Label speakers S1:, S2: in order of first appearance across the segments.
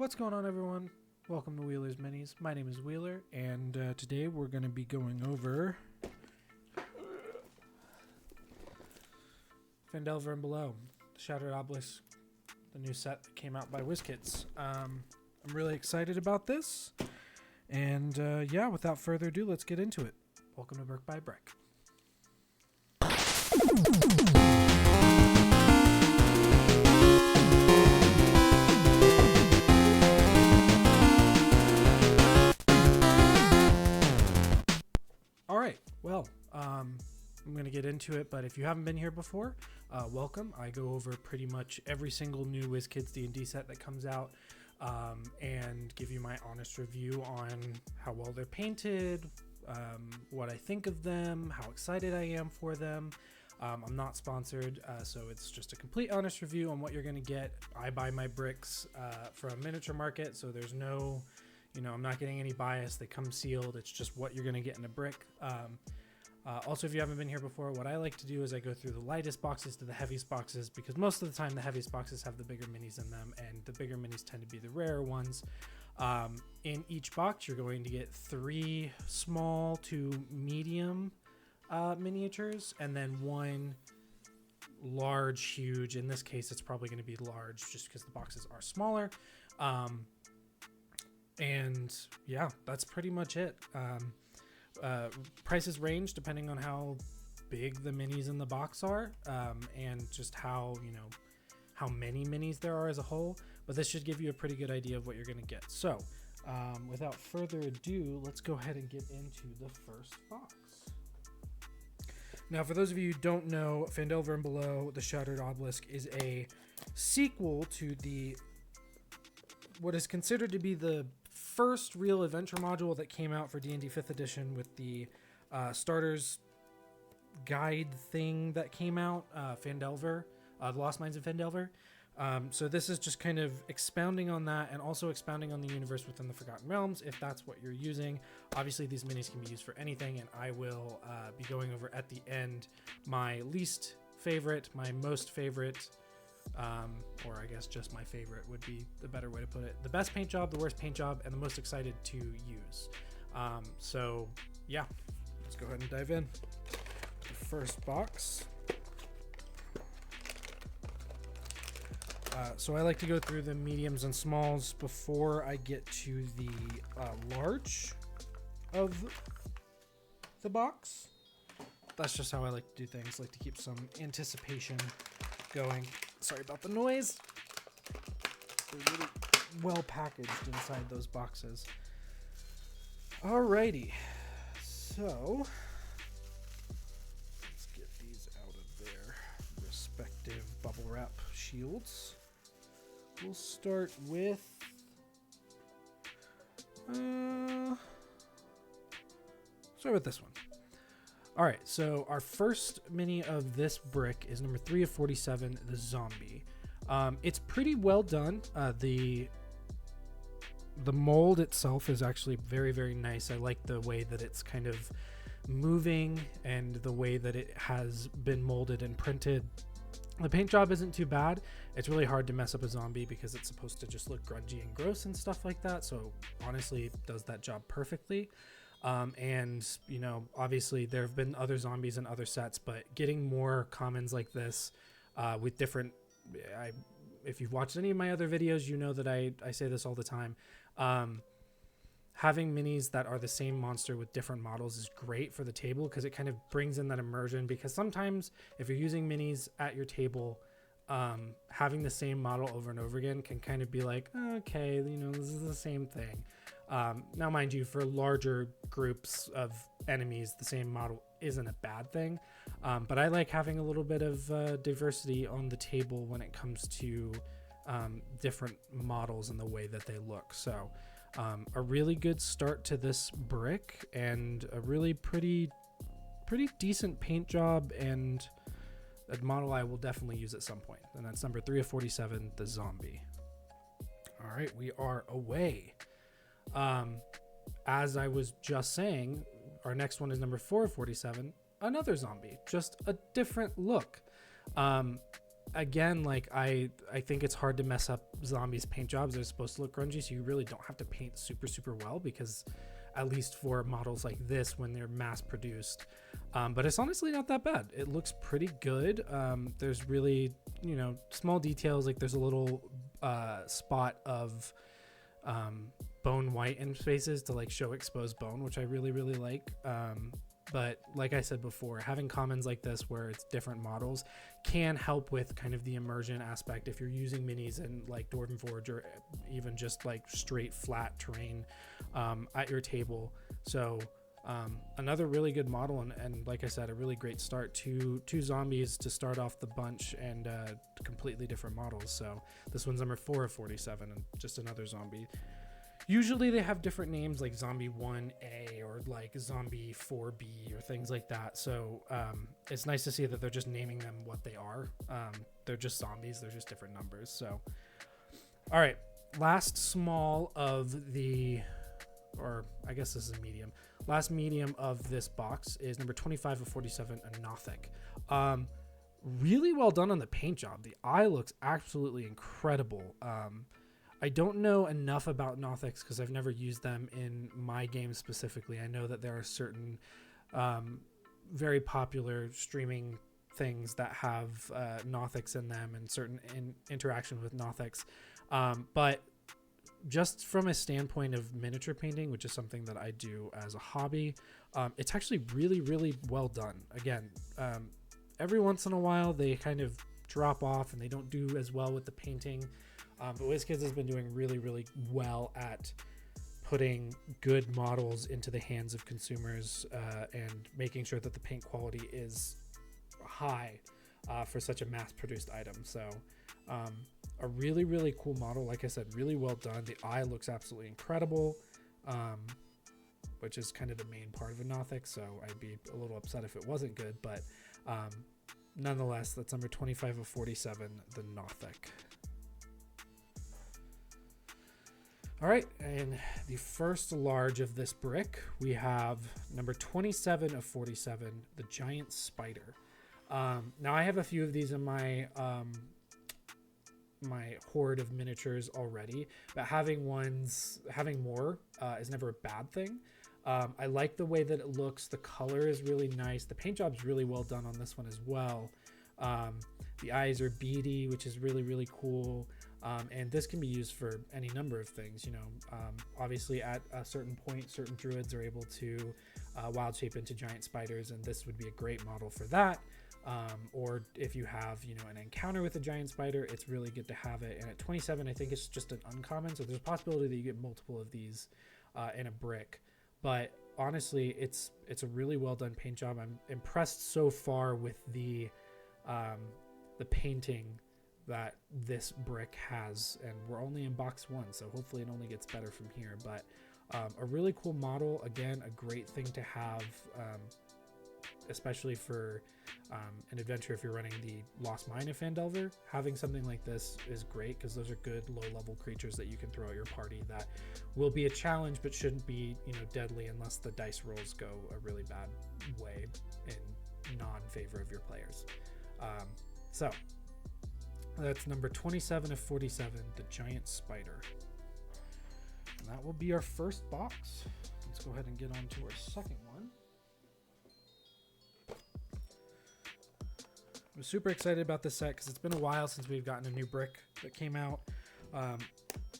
S1: What's going on, everyone? Welcome to Wheeler's Minis. My name is Wheeler, and today we're going to be going over Phandelver and Below, the Shattered Obelisk, the new set that came out by WizKids. I'm really excited about this, and yeah, without further ado, let's get into it. Welcome to Brick by Brick. Alright, well, I'm going to get into it, but if you haven't been here before, welcome. I go over pretty much every single new WizKids D&D set that comes out, and give you my honest review on how well they're painted, what I think of them, how excited I am for them. I'm not sponsored, so it's just a complete honest review on what you're going to get. I buy my bricks from Miniature Market, so there's no... I'm not getting any bias. They come sealed. It's just what you're going to get in a brick. Also, if you haven't been here before, what I like to do is I go through the lightest boxes to the heaviest boxes, because most of the time the heaviest boxes have the bigger minis in them, and the bigger minis tend to be the rarer ones. In each box, you're going to get 3 small to medium miniatures, and then 1 large, huge. In this case, it's probably going to be large just because the boxes are smaller. And yeah, that's pretty much it. Prices range depending on how big the minis in the box are, and just how many minis there are as a whole. But this should give you a pretty good idea of what you're going to get. So without further ado, let's go ahead and get into the first box. Now, for those of you who don't know, Phandelver and Below, the Shattered Obelisk is a sequel to what is considered to be the first real adventure module that came out for D&D 5th edition, with the starters guide thing that came out, Phandelver, the Lost Mines of Phandelver. So this is just kind of expounding on that, and also expounding on the universe within the Forgotten Realms, if that's what you're using. Obviously, these minis can be used for anything, and I will be going over at the end my least favorite, my most favorite, or I guess just my favorite would be the better way to put it. The best paint job, the worst paint job, and the most excited to use. So yeah, let's go ahead and dive in. The first box. So I like to go through the mediums and smalls before I get to the large of the box. That's just how I like to do things. I like to keep some anticipation going. Sorry about the noise. They're really well packaged inside those boxes. Alrighty, so let's get these out of their respective bubble wrap shields. We'll start with this one. All right, so our first mini of this brick is number 3 of 47, the Zombie. It's pretty well done. The mold itself is actually very, very nice. I like the way that it's kind of moving and the way that it has been molded and printed. The paint job isn't too bad. It's really hard to mess up a zombie because it's supposed to just look grungy and gross and stuff like that. So honestly, it does that job perfectly. And obviously there have been other zombies in other sets, but getting more commons like this with different, if you've watched any of my other videos, you know that I say this all the time. Having minis that are the same monster with different models is great for the table, because it kind of brings in that immersion. Because sometimes if you're using minis at your table, having the same model over and over again can kind of be like, okay, this is the same thing. Now, mind you, for larger groups of enemies, the same model isn't a bad thing. But I like having a little bit of diversity on the table when it comes to different models and the way that they look. So a really good start to this brick, and a really pretty decent paint job, and a model I will definitely use at some point. And that's number 3 of 47, the Zombie. All right, we are away. As I was just saying, our next one is number 4 of 47, another zombie, just a different look. again, like I think it's hard to mess up zombies paint jobs. They're supposed to look grungy, so you really don't have to paint super well, because at least for models like this, when they're mass produced, but it's honestly not that bad. It looks pretty good. There's really, you know, small details, like there's a little spot of bone white in spaces to like show exposed bone, which I really like. But like I said before, having commons like this where it's different models can help with kind of the immersion aspect if you're using minis in like Dwarven Forge, or even just like straight flat terrain at your table. So another really good model, and like I said, a really great start. Two zombies to start off the bunch, and completely different models. So this one's number 4 of 47, and just another zombie. Usually they have different names, like Zombie 1A or like Zombie 4B or things like that. So it's nice to see that they're just naming them what they are. They're just zombies. They're just different numbers. So, all right. Last small of the, or I guess this is a medium. Last medium of this box is number 25 of 47, a Nothic. Really well done on the paint job. The eye looks absolutely incredible. I don't know enough about Nothics because I've never used them in my game specifically. I know that there are certain very popular streaming things that have Nothics in them, and certain interaction with Nothics. But just from a standpoint of miniature painting, which is something that I do as a hobby, it's actually really well done. Again, every once in a while they kind of drop off and they don't do as well with the painting. But WizKids has been doing really well at putting good models into the hands of consumers and making sure that the paint quality is high for such a mass-produced item. So a really cool model. Like I said, really well done. The eye looks absolutely incredible, which is kind of the main part of a Nothic, so I'd be a little upset if it wasn't good. But nonetheless, that's number 25 of 47, the Nothic. All right, and the first large of this brick, we have number 27 of 47, the Giant Spider. Now I have a few of these in my my horde of miniatures already, but having more is never a bad thing. I like the way that it looks. The color is really nice. The paint job's really well done on this one as well. The eyes are beady, which is really cool. And this can be used for any number of things, you know. Obviously at a certain point, certain druids are able to wild shape into giant spiders, and this would be a great model for that. Or if you have, you know, an encounter with a giant spider, it's really good to have it. And at 27, I think it's just an uncommon, so there's a possibility that you get multiple of these in a brick. But honestly, it's a really well done paint job. I'm impressed so far with the painting that this brick has, and we're only in box 1, so hopefully it only gets better from here. But a really cool model. Again, a great thing to have, especially for an adventure. If you're running the Lost Mine of Phandelver, having something like this is great, because those are good low-level creatures that you can throw at your party that will be a challenge but shouldn't be, you know, deadly unless the dice rolls go a really bad way in non-favor of your players. So that's number 27 of 47, the Giant Spider. And that will be our first box. Let's go ahead and get on to our second one. I'm super excited about this set because it's been a while since we've gotten a new brick that came out.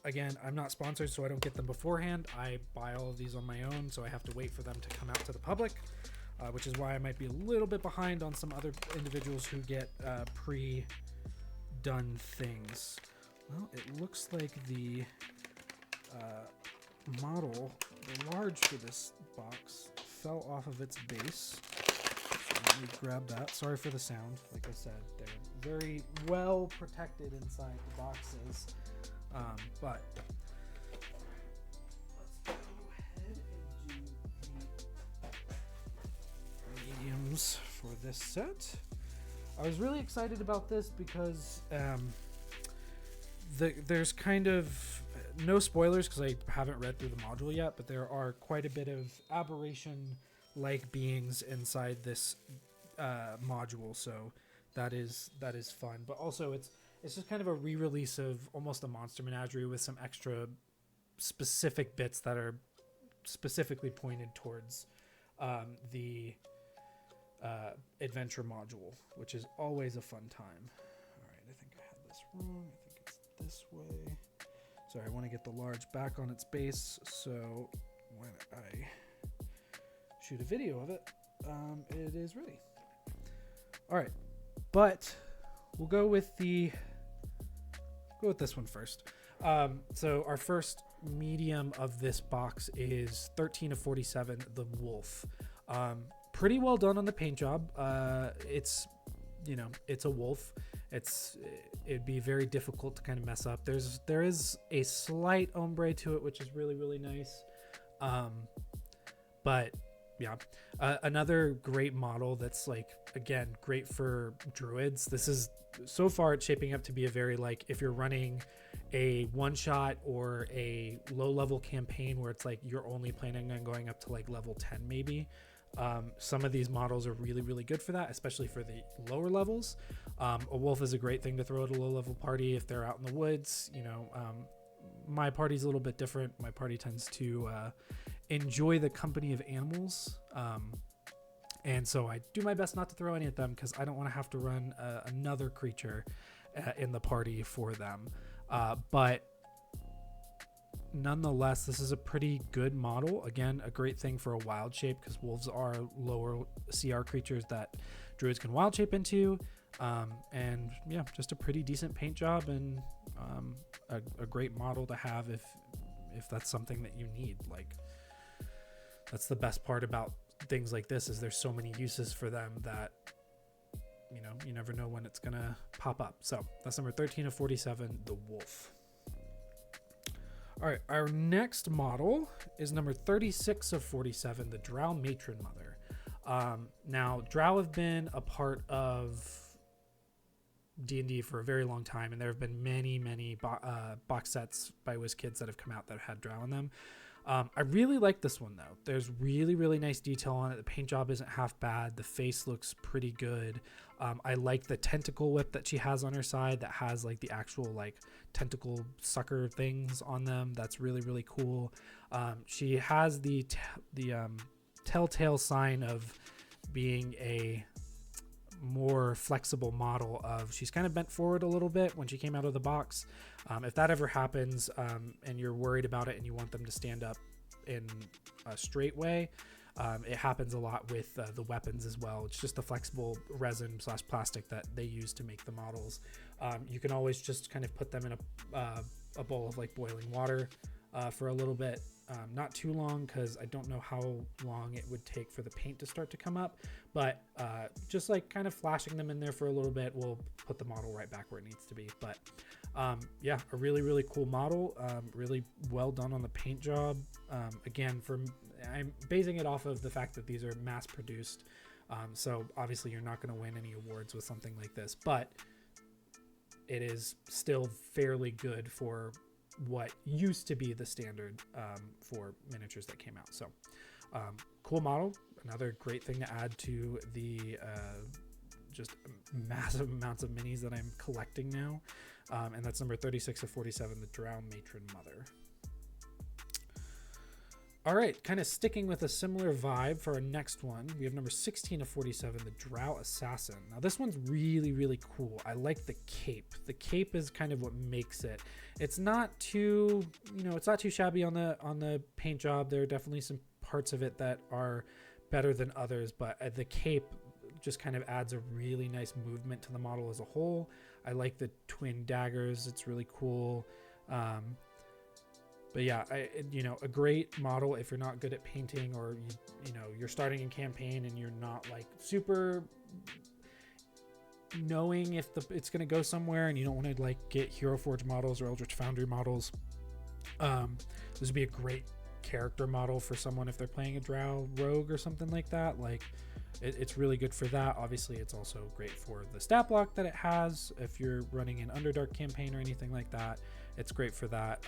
S1: Again, I'm not sponsored, so I don't get them beforehand. I buy all of these on my own, so I have to wait for them to come out to the public, which is why I might be a little bit behind on some other individuals who get pre-done things. Well, it looks like the model, the large for this box, fell off of its base. Let me grab that. Sorry for the sound. Like I said, they're very well protected inside the boxes. But let's go ahead and do the mediums for this set. I was really excited about this because there's kind of no spoilers because I haven't read through the module yet, but there are quite a bit of aberration like beings inside this module. So that is fun. But also it's just kind of a re-release of almost a Monster Menagerie with some extra specific bits that are specifically pointed towards the adventure module, which is always a fun time. All right, I think I had this wrong. I think it's this way. Sorry, I want to get the large back on its base, so when I shoot a video of it, it is ready. All right, but we'll go with this one first. So our first medium of this box is 13 of 47, the Wolf. Pretty well done on the paint job. It's a wolf. It'd be very difficult to kind of mess up. There is a slight ombre to it, which is really, really nice. But yeah, another great model that's like, again, great for druids. This is, so far it's shaping up to be a very, like, if you're running a one shot or a low level campaign where it's like you're only planning on going up to like level 10 maybe, some of these models are really, really good for that, especially for the lower levels. A wolf is a great thing to throw at a low level party if they're out in the woods. My party's a little bit different. My party tends to enjoy the company of animals, and so I do my best not to throw any at them because I don't want to have to run another creature in the party for them. But nonetheless, this is a pretty good model. Again, a great thing for a wild shape because wolves are lower CR creatures that druids can wild shape into. And yeah, just a pretty decent paint job and a great model to have if that's something that you need. Like, that's the best part about things like this, is there's so many uses for them that you never know when it's gonna pop up. So that's number 13 of 47, the Wolf. All right, our next model is number 36 of 47, the Drow Matron Mother. Now, Drow have been a part of D&D for a very long time, and there have been many box sets by WizKids that have come out that have had Drow in them. I really like this one, though. There's really, really nice detail on it. The paint job isn't half bad. The face looks pretty good. I like the tentacle whip that she has on her side that has like the actual like tentacle sucker things on them. That's really, really cool. She has the telltale sign of being a more flexible model of, she's kind of bent forward a little bit when she came out of the box. If that ever happens, and you're worried about it and you want them to stand up in a straight way, it happens a lot with the weapons as well. It's just the flexible resin / plastic that they use to make the models. You can always just kind of put them in a bowl of like boiling water for a little bit. Not too long, because I don't know how long it would take for the paint to start to come up, but just like kind of flashing them in there for a little bit will put the model right back where it needs to be. But yeah, a really, really cool model. Really well done on the paint job. Again, I'm basing it off of the fact that these are mass produced, so obviously you're not going to win any awards with something like this, but it is still fairly good for what used to be the standard for miniatures that came out. So cool model. Another great thing to add to the just massive amounts of minis that I'm collecting now. And that's number 36 of 47, the Drow Matron Mother. All right, kind of sticking with a similar vibe for our next one, we have number 16 of 47, the Drow Assassin. Now this one's really, really cool. I like the cape. The cape is kind of what makes it. It's not too, it's not too shabby on the paint job. There are definitely some parts of it that are better than others, but the cape just kind of adds a really nice movement to the model as a whole. I like the twin daggers. It's really cool. But yeah, a great model if you're not good at painting, or you're starting a campaign and you're not like super knowing if it's going to go somewhere, and you don't want to like get Hero Forge models or Eldritch Foundry models. This would be a great character model for someone if they're playing a Drow rogue or something like that. Like it's really good for that. Obviously, it's also great for the stat block that it has if you're running an Underdark campaign or anything like that. it's great for that.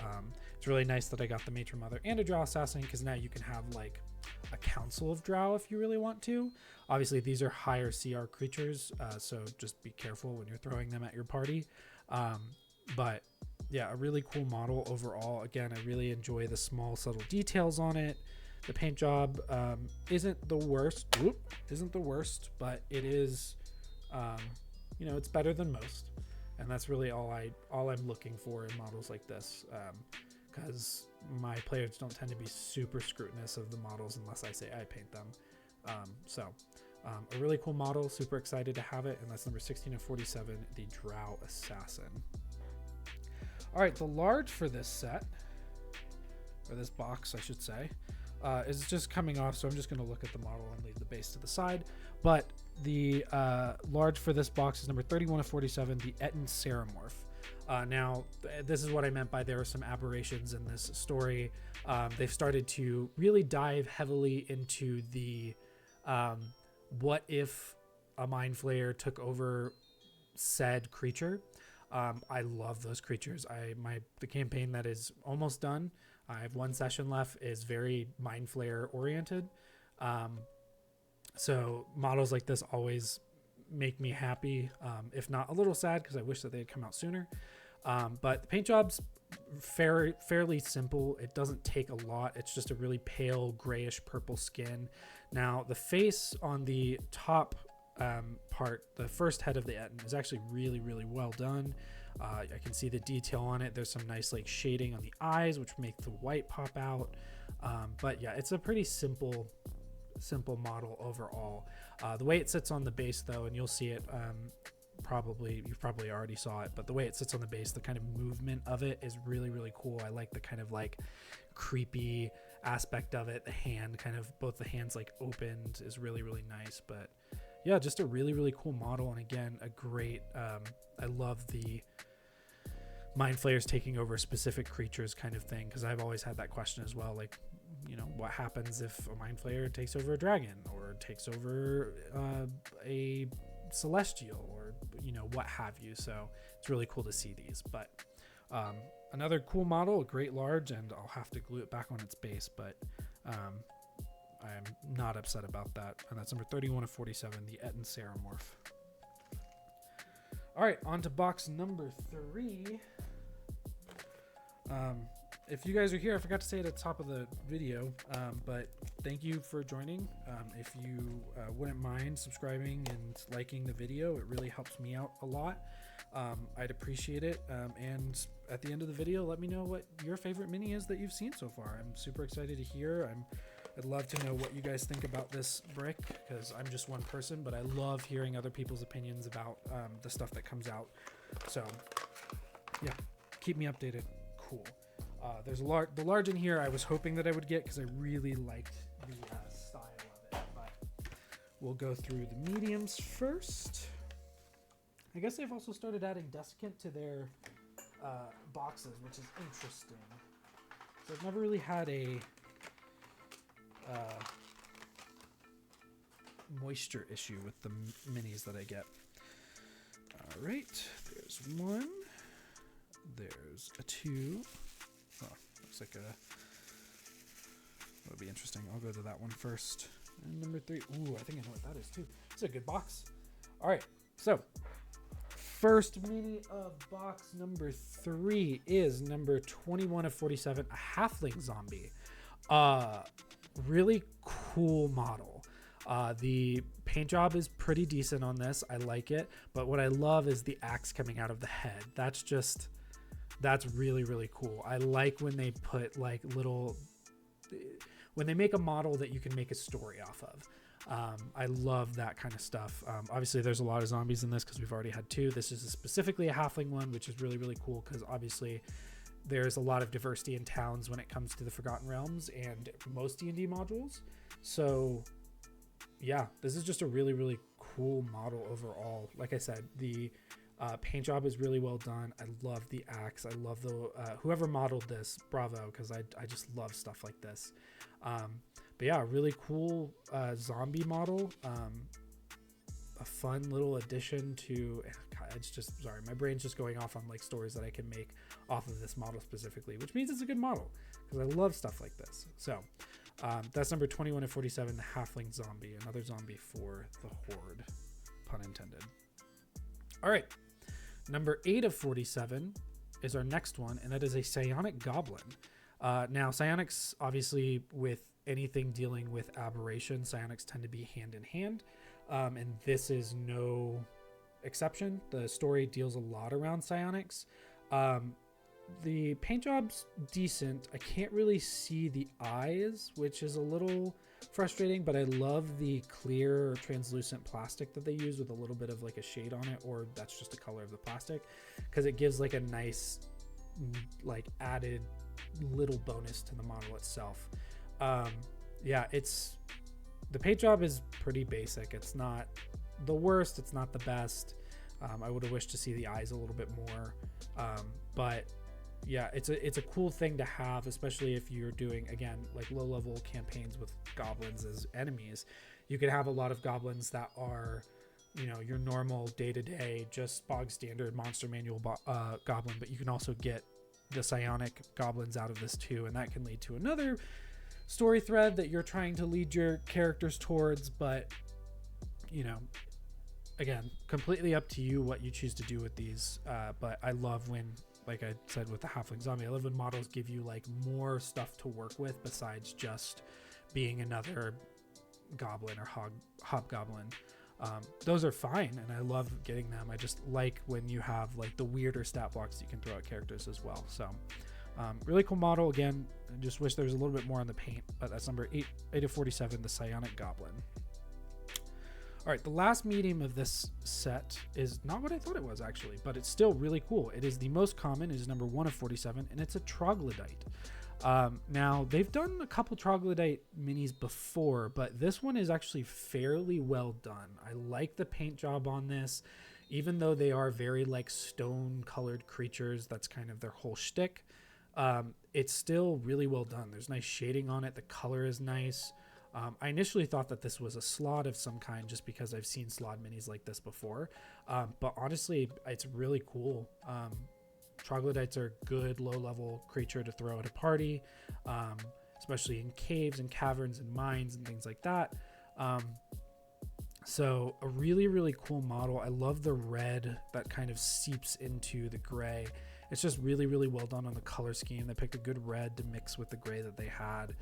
S1: It's really nice that I got the Matron Mother and a Drow Assassin, because now you can have like a council of Drow if you really want to. Obviously, these are higher CR creatures, so just be careful when you're throwing them at your party. But yeah, a really cool model overall. Again, I really enjoy the small, subtle details on it. The paint job isn't the worst. But it is, you know, it's better than most. And that's really all I'm looking for in models like this, because my players don't tend to be super scrutinous of the models unless I say I paint them. A really cool model, super excited to have it, and that's number 16 of 47, the Drow Assassin. All right, the large for this set, or this box, I should say, is just coming off, so I'm just going to look at the model and leave the base to the side. But the large for this box is number 31 of 47, the Etten Ceramorph. Now, this is what I meant by there are some aberrations in this story. They've started to really dive heavily into the what if a Mind Flayer took over said creature. I love those creatures. The campaign that is almost done, I have one session left, is very Mind Flayer oriented. So models like this always make me happy, if not a little sad, because I wish that they had come out sooner. But the paint job's fairly simple. It doesn't take a lot. It's just a really pale grayish purple skin. Now the face on the top part, the first head of the Etten, is actually really, really well done. I can see the detail on it. There's some nice like shading on the eyes, which make the white pop out. But yeah, it's a pretty simple model overall. The way it sits on the base though, and you'll see it, you probably already saw it, but the way it sits on the base, the kind of movement of it is really, really cool. I like the kind of like creepy aspect of it. The hand kind of, both the hands like opened, is really, really nice. But yeah, just a really, really cool model. And again, a great, I love the Mind Flayers taking over specific creatures kind of thing, because I've always had that question as well. Like, you know, what happens if a Mind Flayer takes over a dragon, or takes over a celestial, or, you know, what have you. So it's really cool to see these. But another cool model, a great large, and I'll have to glue it back on its base, but I'm not upset about that. And that's number 31 of 47, the Etten Ceramorph. All right, on to box number 3. If you guys are here, I forgot to say it at the top of the video, but thank you for joining. If you wouldn't mind subscribing and liking the video, it really helps me out a lot. I'd appreciate it. And at the end of the video, let me know what your favorite mini is that you've seen so far. I'm super excited to hear. I'd love to know what you guys think about this brick, because I'm just one person, but I love hearing other people's opinions about the stuff that comes out. So yeah, keep me updated. Cool. There's the large in here I was hoping that I would get, because I really liked the style of it, but we'll go through the mediums first. I guess they've also started adding desiccant to their boxes, which is interesting. So I've never really had a moisture issue with the minis that I get. All right, there's one. There's a 2. Oh, looks like that'll be interesting. I'll go to that one first. And number 3. Ooh, I think I know what that is too. It's a good box. All right, so first mini of box number 3 is number 21 of 47, a halfling zombie. Really cool model. The paint job is pretty decent on this. I like it, but what I love is the axe coming out of the head. That's really, really cool. I like when they put like when they make a model that you can make a story off of. I love that kind of stuff. Obviously there's a lot of zombies in this because we've already had 2. This is specifically a halfling one, which is really, really cool, because obviously there's a lot of diversity in towns when it comes to the Forgotten Realms and most D&D modules. So yeah, this is just a really, really cool model overall. Like I said, the paint job is really well done. I love the axe. I love the whoever modeled this, bravo, because I just love stuff like this. But yeah, really cool zombie model. a fun little addition to. God, it's just sorry, my brain's just going off on like stories that I can make off of this model specifically, which means it's a good model because I love stuff like this. So that's number 21 of 47, the Halfling Zombie, another zombie for the Horde, pun intended. All right, number 8 of 47 is our next one, and that is a Psionic Goblin. Now, psionics, obviously, with anything dealing with aberration, psionics tend to be hand in hand, and this is no exception. The story deals a lot around psionics. The paint job's decent. I can't really see the eyes, which is a little frustrating, but I love the clear or translucent plastic that they use with a little bit of like a shade on it, or that's just the color of the plastic, because it gives like a nice like added little bonus to the model itself. Yeah, it's the paint job is pretty basic. It's not the worst, it's not the best. I would have wished to see the eyes a little bit more, but yeah, it's a cool thing to have, especially if you're doing, again, like low level campaigns with goblins as enemies. You can have a lot of goblins that are, you know, your normal day-to-day just bog standard monster manual goblin, but you can also get the psionic goblins out of this too, and that can lead to another story thread that you're trying to lead your characters towards. But you know, again, completely up to you what you choose to do with these, but I love when, like I said with the Halfling Zombie, I love when models give you like more stuff to work with besides just being another goblin or hobgoblin. Those are fine, and I love getting them. I just like when you have like the weirder stat blocks you can throw at characters as well. So really cool model. Again, I just wish there was a little bit more on the paint, but that's number 8 of 47, the Psionic Goblin. All right, the last medium of this set is not what I thought it was actually, but it's still really cool. It is the most common, it is number 1 of 47, and it's a Troglodyte. Now, they've done a couple Troglodyte minis before, but this one is actually fairly well done. I like the paint job on this, even though they are very like stone-colored creatures. That's kind of their whole shtick. It's still really well done. There's nice shading on it. The color is nice. I initially thought that this was a slot of some kind just because I've seen slot minis like this before. But honestly, it's really cool. Troglodytes are a good low-level creature to throw at a party, especially in caves and caverns and mines and things like that. So a really, really cool model. I love the red that kind of seeps into the gray. It's just really, really well done on the color scheme. They picked a good red to mix with the gray that they had.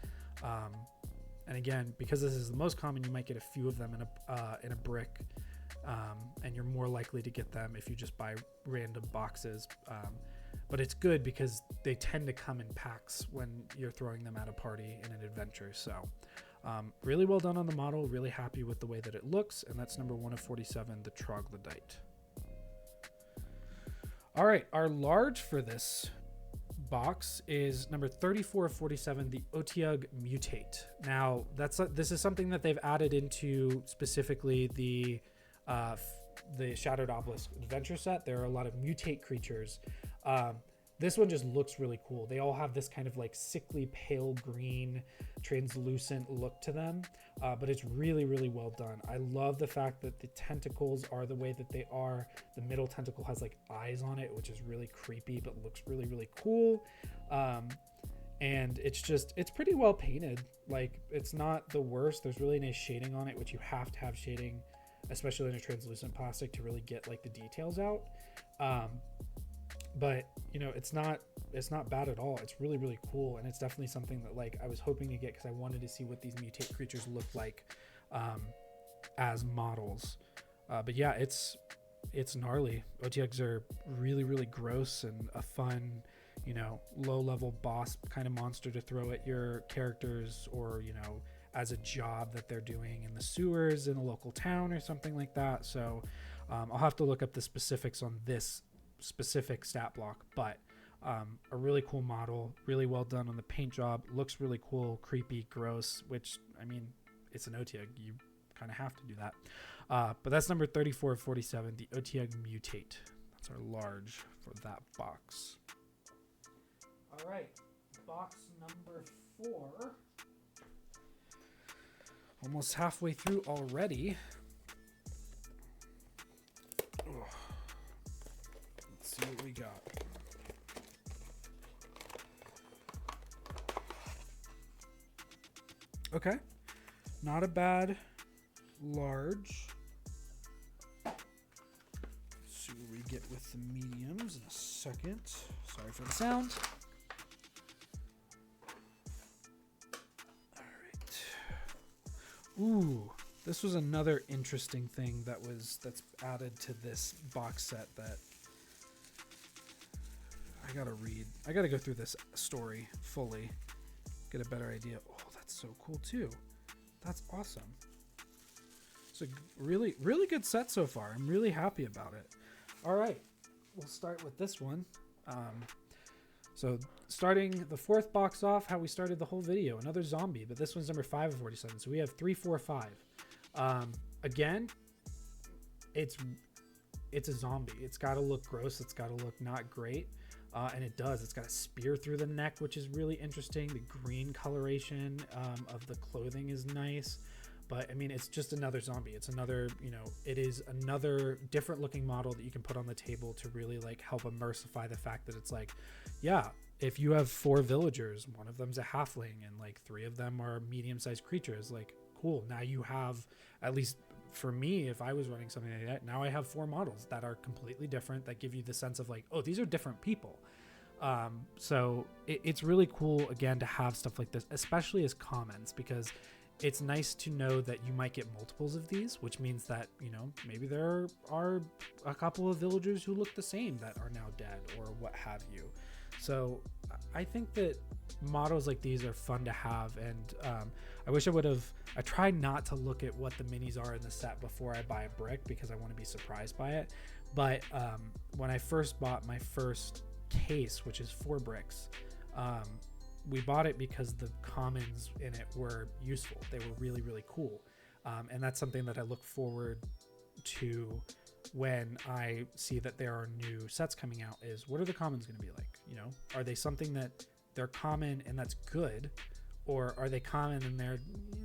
S1: And again, because this is the most common, you might get a few of them in a brick, and you're more likely to get them if you just buy random boxes. But it's good because they tend to come in packs when you're throwing them at a party in an adventure. So really well done on the model. Really happy with the way that it looks. And that's number 1 of 47, the Troglodyte. All right, our large for this box is number 34 of 47, the Otyugh Mutate. Now, this is something that they've added into specifically the Shattered Obelisk adventure set. There are a lot of mutate creatures. This one just looks really cool. They all have this kind of like sickly pale green translucent look to them, but it's really, really well done. I love the fact that the tentacles are the way that they are. The middle tentacle has like eyes on it, which is really creepy but looks really, really cool. And it's pretty well painted. Like, it's not the worst. There's really nice shading on it, which you have to have shading, especially in a translucent plastic, to really get like the details out. But you know, it's not bad at all. It's really, really cool, and it's definitely something that like I was hoping to get because I wanted to see what these mutate creatures look like as models. But yeah, it's gnarly. Otyughs are really, really gross and a fun, you know, low-level boss kind of monster to throw at your characters, or you know, as a job that they're doing in the sewers in a local town or something like that. So I'll have to look up the specifics on this specific stat block, but a really cool model, really well done on the paint job. Looks really cool, creepy, gross, which I mean, it's an Otyugh, you kind of have to do that. But that's number 34 of 47, the Otyugh Mutate. That's our large for that box. All right, box number 4. Almost halfway through already. we got? Okay, not a bad large. Let's see what we get with the mediums in a second. Sorry for the sound. All right. Ooh, this was another interesting thing that's added to this box set that I gotta read. I gotta go through this story fully, get a better idea. Oh, that's so cool too. That's awesome. It's a really, really good set so far. I'm really happy about it. All right, we'll start with this one. So starting the fourth box off, how we started the whole video, another zombie, but this one's number 5 of 47. So we have 3, 4, 5. Again, it's a zombie. It's got to look gross. It's got to look not great. And it does. It's got a spear through the neck, which is really interesting. The green coloration of the clothing is nice. But I mean, it's just another zombie. It's another, it is another different looking model that you can put on the table to really like help immersify the fact that it's like, yeah, if you have 4 villagers, one of them's a halfling and like 3 of them are medium-sized creatures, like cool. Now you have, at least for me, if I was running something like that, now I have 4 models that are completely different, that give you the sense of like, oh, these are different people. So it's really cool, again, to have stuff like this, especially as commons, because it's nice to know that you might get multiples of these, which means that, maybe there are a couple of villagers who look the same that are now dead or what have you. So I think that models like these are fun to have. And I wish I tried not to look at what the minis are in the set before I buy a brick because I want to be surprised by it. But when I first bought my first case, which is 4 bricks, we bought it because the commons in it were useful. They were really, really cool. And that's something that I look forward to when I see that there are new sets coming out, is what are the commons going to be like? Are they something that they're common and that's good? Or are they common and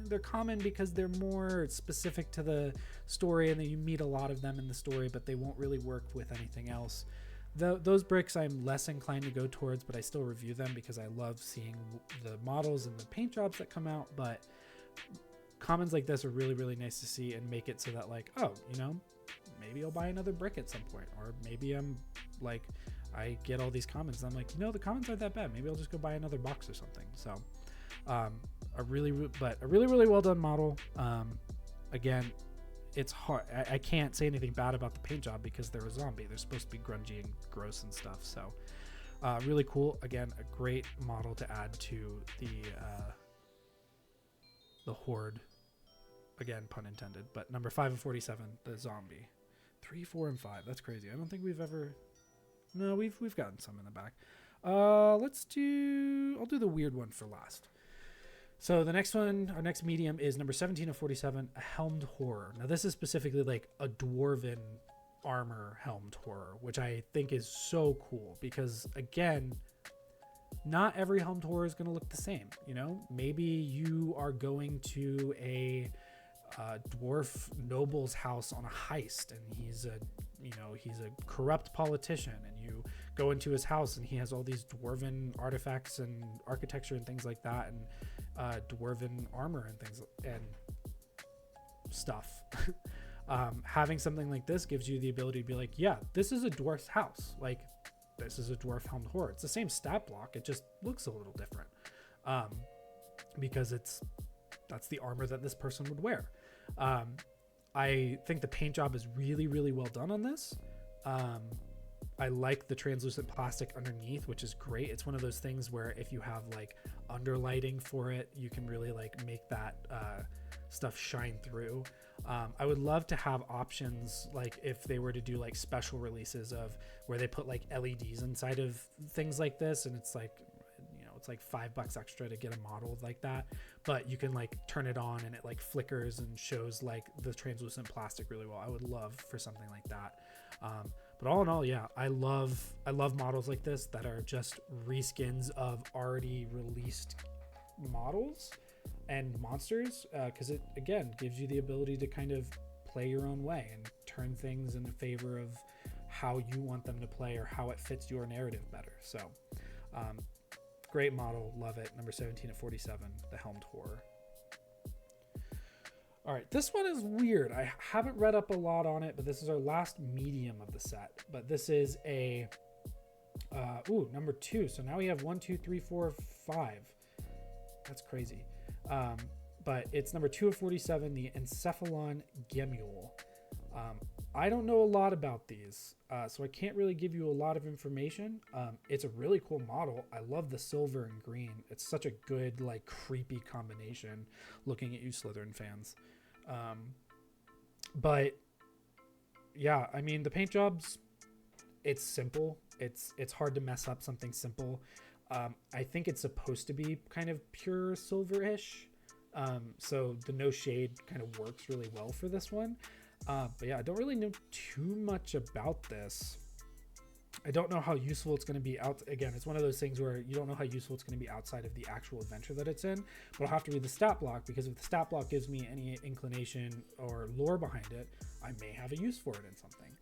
S1: they're common because they're more specific to the story and that you meet a lot of them in the story, but they won't really work with anything else? Those bricks I'm less inclined to go towards, but I still review them because I love seeing the models and the paint jobs that come out. But commons like this are really, really nice to see and make it so that like, oh, maybe I'll buy another brick at some point. Or maybe I'm like, I get all these commons and I'm like, the commons aren't that bad. Maybe I'll just go buy another box or something. So a really, really well done model. Again, it's hard. I can't say anything bad about the paint job because they're a zombie. They're supposed to be grungy and gross and stuff. So really cool. Again, a great model to add to the horde. Again, pun intended. But number 5 of 47, the zombie. 3, 4, and 5. That's crazy. I don't think we've ever. No, we've gotten some in the back. I'll do the weird one for last. So the next one, our next medium, is number 17 of 47, a helmed horror. Now this is specifically like a dwarven armor helmed horror, which I think is so cool because, again, not every helmed horror is going to look the same. Maybe you are going to a dwarf noble's house on a heist and he's a corrupt politician, and you go into his house and he has all these dwarven artifacts and architecture and things like that, and dwarven armor and things and stuff. Having something like this gives you the ability to be like, yeah, this is a dwarf's house. Like, this is a dwarf helmed horror. It's the same stat block. It just looks a little different because that's the armor that this person would wear. I think the paint job is really, really well done on this. I like the translucent plastic underneath, which is great. It's one of those things where if you have like underlighting for it, you can really like make that stuff shine through. I would love to have options, like if they were to do like special releases of where they put like LEDs inside of things like this, and it's like, it's like $5 extra to get a model like that, but you can like turn it on and it like flickers and shows like the translucent plastic really well. I would love for something like that. But all in all, yeah, I love models like this that are just reskins of already released models and monsters, because it, again, gives you the ability to kind of play your own way and turn things in favor of how you want them to play or how it fits your narrative better. So great model, love it. Number 17 at 47, the Helmed Horror. All right, this one is weird. I haven't read up a lot on it, but this is our last medium of the set. But this is a number 2. So now we have 1, 2, 3, 4, 5. That's crazy. But it's number 2 of 47, the Encephalon Gemule. I don't know a lot about these, so I can't really give you a lot of information. It's a really cool model. I love the silver and green. It's such a good, like, creepy combination, looking at you Slytherin fans. But yeah, I mean, the paint jobs, it's simple. It's hard to mess up something simple. I think it's supposed to be kind of pure silverish. So the no shade kind of works really well for this one. But yeah, I don't really know too much about this. I don't know how useful it's going to be out. Again, it's one of those things where you don't know how useful it's going to be outside of the actual adventure that it's in, but I'll have to read the stat block, because if the stat block gives me any inclination or lore behind it, I may have a use for it in something.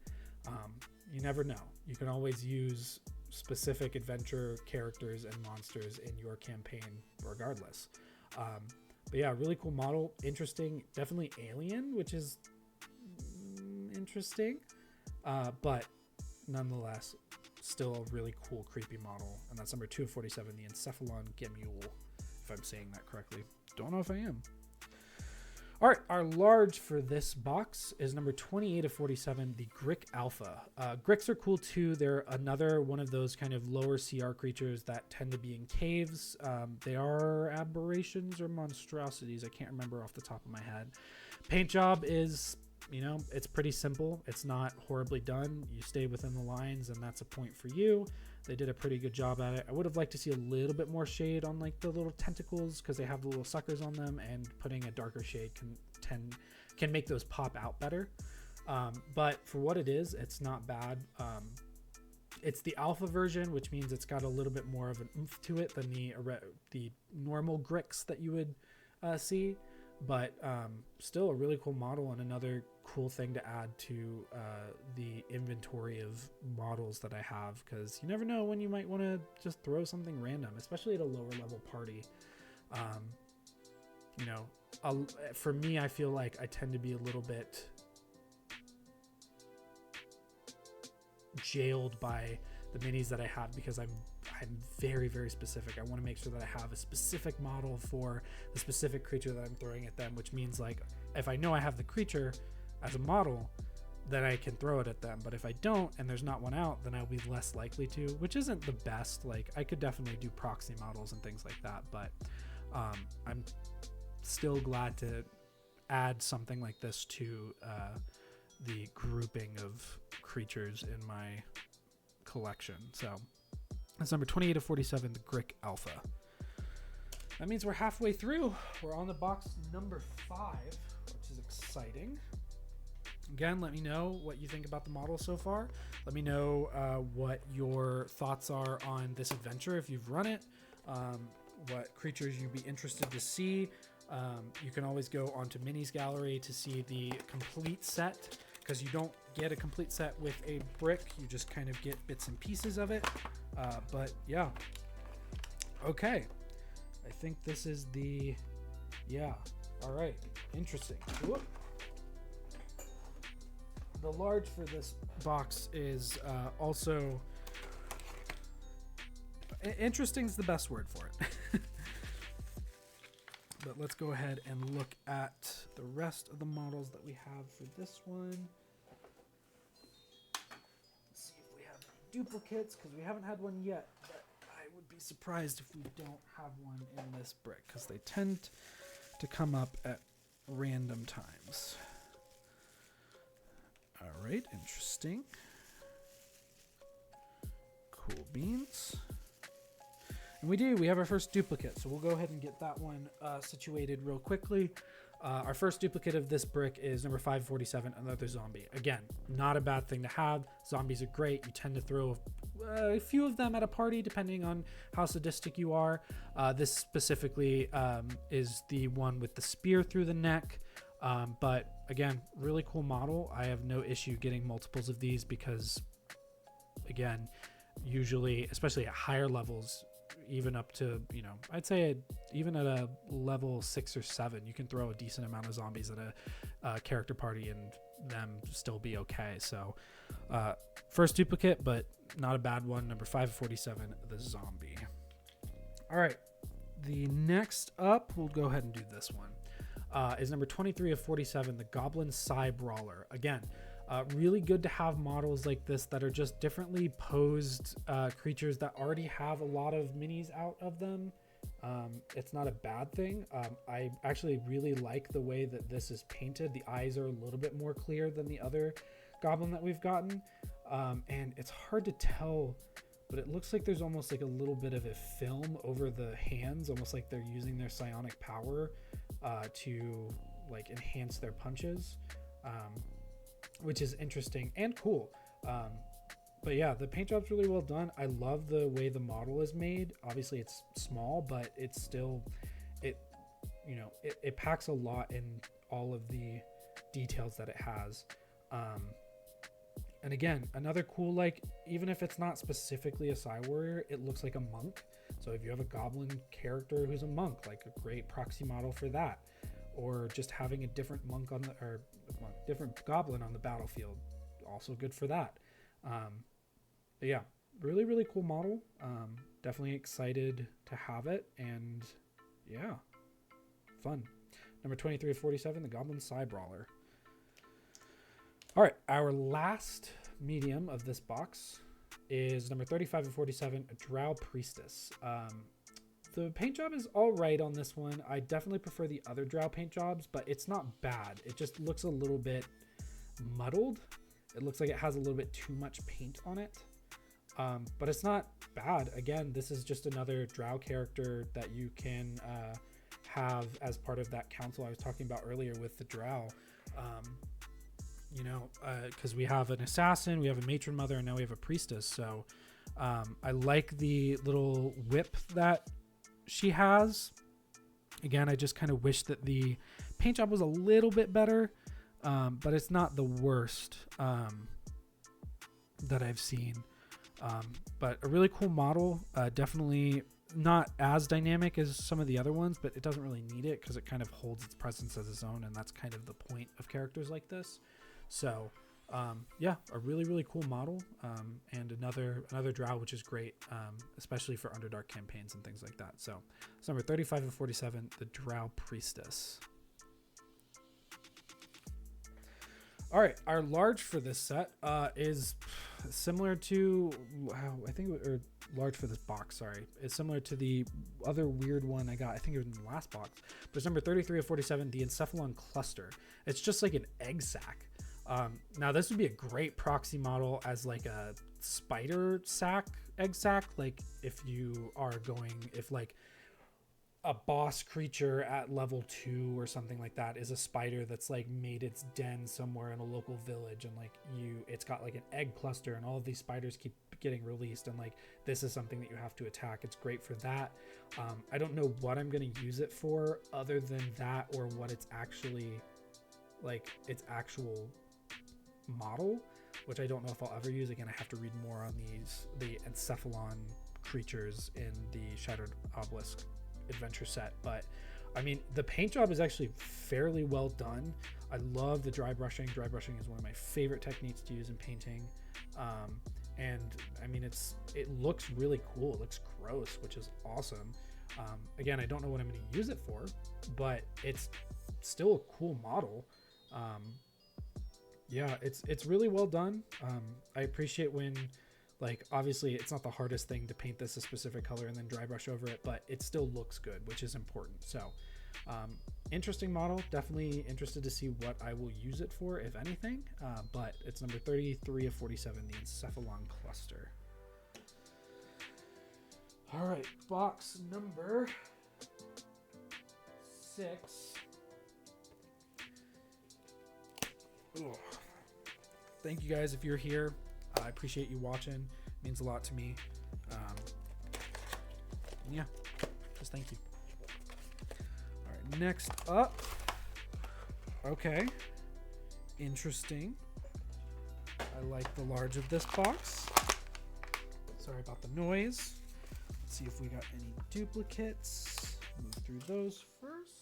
S1: You never know. You can always use specific adventure characters and monsters in your campaign regardless. But yeah, really cool model. Interesting. Definitely alien, which is interesting. But nonetheless, still a really cool, creepy model. And that's number 2 of 47, the Encephalon Gemule, if I'm saying that correctly. Don't know if I am. All right, our large for this box is number 28 of 47, the Grick Alpha. Gricks are cool too. They're another one of those kind of lower CR creatures that tend to be in caves. They are aberrations or monstrosities. I can't remember off the top of my head. Paint job is, you know, it's pretty simple. It's not horribly done. You stay within the lines, and that's a point for you. They did a pretty good job at it. I would have liked to see a little bit more shade on like the little tentacles, because they have the little suckers on them, and putting a darker shade can make those pop out better. But for what it is, it's not bad. It's the alpha version, which means it's got a little bit more of an oomph to it than the normal Gricks that you would see. But still a really cool model, and another cool thing to add to the inventory of models that I have, because you never know when you might want to just throw something random, especially at a lower level party. You know, for me, I feel like I tend to be a little bit jailed by the minis that I have, because I'm very, very specific. I want to make sure that I have a specific model for the specific creature that I'm throwing at them, which means, like, if I know I have the creature as a model, then I can throw it at them. But if I don't, and there's not one out, then I'll be less likely to, which isn't the best. Like, I could definitely do proxy models and things like that, but I'm still glad to add something like this to the grouping of creatures in my collection. So that's number 28 of 47, the Grick Alpha. That means we're halfway through. We're on the box number 5, which is exciting. Again, let me know what you think about the model so far. Let me know what your thoughts are on this adventure if you've run it, what creatures you'd be interested to see. You can always go onto Minis Gallery to see the complete set, because you don't get a complete set with a brick. You just kind of get bits and pieces of it. But yeah. Okay. I think this is the... Yeah. All right. Interesting. Whoop. The large for this box is also... Interesting is the best word for it. But let's go ahead and look at the rest of the models that we have for this one. Let's see if we have duplicates, because we haven't had one yet. But I would be surprised if we don't have one in this brick, because they tend to come up at random times. All right, interesting. Cool beans. And we have our first duplicate, so we'll go ahead and get that one situated real quickly. Our first duplicate of this brick is number 547, another zombie. Again, not a bad thing to have. Zombies are great. You tend to throw a few of them at a party, depending on how sadistic you are. This specifically is the one with the spear through the neck. But again, really cool model. I have no issue getting multiples of these, because again, usually, especially at higher levels, even up to, you know, I'd say even at a level 6 or 7, you can throw a decent amount of zombies at a character party and them still be okay. So first duplicate, but not a bad one. Number 547, the zombie. All right, the next up, we'll go ahead and do this one, is number 23 of 47, the Goblin Psy Brawler. Again, really good to have models like this that are just differently posed creatures that already have a lot of minis out of them. It's not a bad thing. I actually really like the way that this is painted. The eyes are a little bit more clear than the other goblin that we've gotten. And it's hard to tell, but it looks like there's almost like a little bit of a film over the hands, almost like they're using their psionic power to like enhance their punches, which is interesting and cool. But yeah, the paint job's really well done. I love the way the model is made. Obviously it's small, but it's still, it packs a lot in all of the details that it has. And again, another cool, like, even if it's not specifically a Psy Warrior, it looks like a monk. So if you have a goblin character who's a monk, like a great proxy model for that. Or just having a different monk on the, or different goblin on the battlefield, also good for that. But yeah, really, really cool model. Definitely excited to have it, and yeah, fun. Number 23 of 47, the Goblin Psy Brawler. All right, our last medium of this box is number 35 of 47, a Drow Priestess. The paint job is all right on this one. I definitely prefer the other Drow paint jobs, but it's not bad. It just looks a little bit muddled. It looks like it has a little bit too much paint on it, but it's not bad. Again, this is just another Drow character that you can have as part of that council I was talking about earlier with the Drow. Because we have an assassin, we have a matron mother, and now we have a priestess. So I like the little whip that she has. Again, I just kind of wish that the paint job was a little bit better, but it's not the worst that I've seen. But a really cool model, definitely not as dynamic as some of the other ones, but it doesn't really need it because it kind of holds its presence as its own, and that's kind of the point of characters like this. So yeah, a really, really cool model, and another Drow, which is great, especially for Underdark campaigns and things like that. So it's number 35 of 47, the Drow Priestess. All right, our large for this set is similar to, or large for this box, sorry. It's similar to the other weird one I got, I think it was in the last box, but it's number 33 of 47, the Encephalon Cluster. It's just like an egg sack. Now this would be a great proxy model as like a spider sack, egg sack. Like if like a boss creature at level 2 or something like that is a spider that's like made its den somewhere in a local village, and like it's got like an egg cluster, and all of these spiders keep getting released, and like this is something that you have to attack. It's great for that. I don't know what I'm going to use it for other than that, or what it's actually like, its actual model, which I don't know if I'll ever use. Again, I have to read more on the Encephalon creatures in the Shattered Obelisk adventure set. But I mean, the paint job is actually fairly well done. I love the dry brushing. Dry brushing is one of my favorite techniques to use in painting. And I mean, it looks really cool. It looks gross, which is awesome. Again, I don't know what I'm going to use it for, but it's still a cool model. Yeah, it's really well done. I appreciate when, like, obviously it's not the hardest thing to paint this a specific color and then dry brush over it, but it still looks good, which is important. So interesting model. Definitely interested to see what I will use it for, if anything. But it's number 33 of 47, the Encephalon Cluster. All right, box number 6. Ugh. Thank you guys if you're here. I appreciate you watching. It means a lot to me. Yeah, just thank you. All right, next up. Okay, interesting. I like the large of this box. Sorry about the noise. Let's see if we got any duplicates. Move through those first.